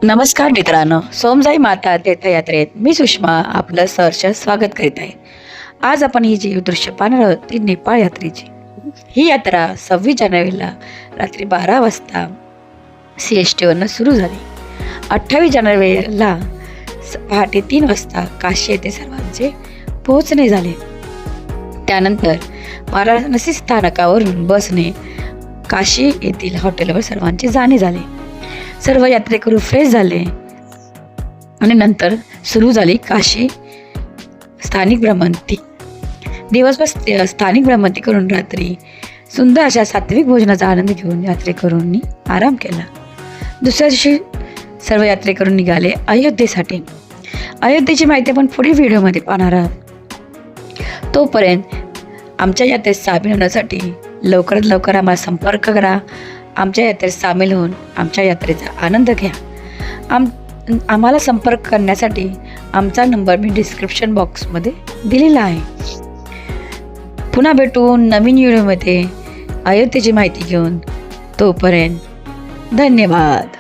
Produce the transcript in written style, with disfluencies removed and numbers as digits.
नमस्कार मित्रांनो, सोमजाई माता तीर्थयात्रेत मी सुषमा आपलं सहर्ष स्वागत करीत आहे. आज आपण ही जी दृश्य पाहणार आहोत ती नेपाळ यात्रेची. ही यात्रा 26 जानेवारीला रात्री 12 वाजता CST सुरू झाली. 28 जानेवारीला पहाटे 3 वाजता काशी येथे सर्वांचे पोहोचणे झाले. त्यानंतर वाराणसी स्थानकावरून बसने काशी येथील हॉटेलवर सर्वांचे जाणे झाले. सर्व यात्रेकरू फ्रेश झाले आणि नंतर सुरू झाली काशी स्थानिक भ्रमंती. दिवसभर स्थानिक भ्रमंती करून रात्री सुंदर अशा सात्विक भोजनाचा आनंद घेऊन यात्रेकरूंनी आराम केला. दुसऱ्या दिवशी सर्व यात्रेकरू निघाले अयोध्येसाठी. अयोध्येची माहिती आपण पुढील व्हिडिओमध्ये पाहणार आहोत. तोपर्यंत आमच्या यात्रेत सामील होण्यासाठी लवकरात लवकर आम्हाला संपर्क करा. आमच्या यात्रेत सामील होऊन आमच्या यात्रेचा आनंद घ्या. आम्हाला संपर्क करण्यासाठी आमचा नंबर मी डिस्क्रिप्शन बॉक्समध्ये दिलेला आहे. पुन्हा भेटू नवीन व्हिडिओमध्ये अयोध्येची माहिती घेऊन. तोपर्यंत धन्यवाद.